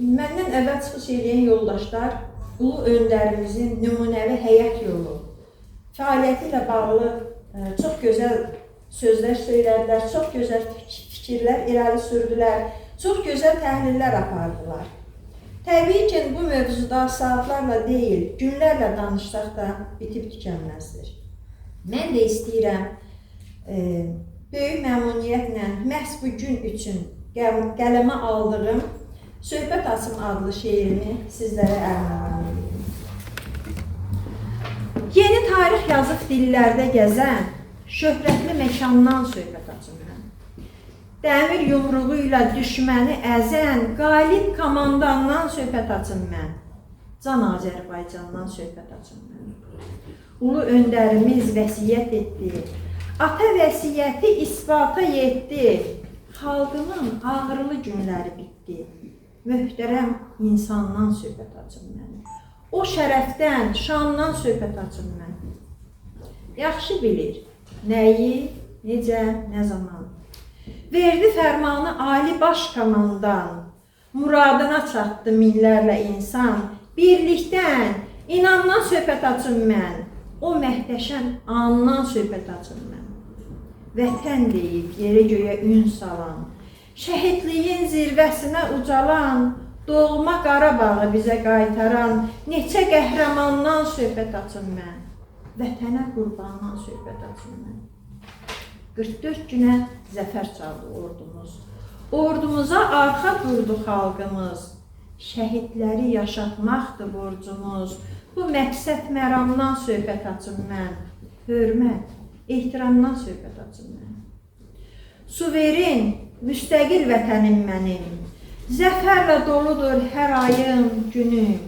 Məndən əvvəl çıxış edən yoldaşlar Ulu Öndərimizin nümunəvi həyat yolu fəaliyyəti ilə bağlı çox gözəl sözlər söylədilər, çox gözəl fikirlər irəli sürdülər, çox gözəl təhlillər apardılar. Təbii ki, bu mövzuda saatlarla deyil, günlərlə danışsaq da bitib tükənməzdir. Mən də istəyirəm böyük məmnuniyyətlə məhz bu gün üçün qələmə aldığım Söhbət Açım adlı şeirimi sizlərə ərmağan edirəm. Yeni tarix yazıb dillərdə gəzən, şöhrətli məkandan söhbət açım mən. Dəmir yumruğu ilə düşməni əzən, qalib komandandan söhbət açım mən. Can Azərbaycandan söhbət açım mən. Ulu öndərimiz vəsiyyət etdi, ata vəsiyyəti isbata yetdi. Xalqının ağrılı günləri bitdi. Möhtərəm insandan söhbət açım mən. O şərəfdən, şandan söhbət açım mən. Yaxşı bilir, nəyi, necə, nə zaman. Verdi fərmanı Ali Baş Komandan. Muradına çatdı minlərlə insan. Birlikdən, inandan söhbət açım mən. O məhdəşəm andan söhbət açım mən. Vətən deyib yerə göyə ün salan, şəhidliyin zirvəsinə ucalan, doğma Qarabağı bizə qaytaran, neçə qəhrəmandan söhbət açım mən. Vətənə qurbandan söhbət açım mən. 44 günə zəfər çaldı ordumuz. Ordumuza arxa durdu xalqımız. Şəhidləri yaşatmaqdır borcumuz. Bu məqsəd məramdan söhbət açım mən. Hörmət, ehtiramdan söhbət açım mən. Suveren, müstəqil vətənim mənim. Zəfərlə doludur hər ayım, günüm.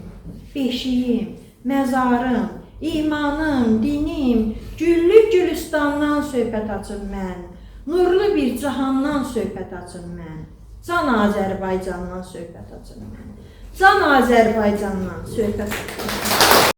Beşiyim, məzarım, imanım, dinim. Güllü Gülüstandan söhbət açım mən. Nurlu bir cahandan söhbət açım mən. Can Azərbaycandan söhbət açım mən. Can Azərbaycandan söhbət açım mən.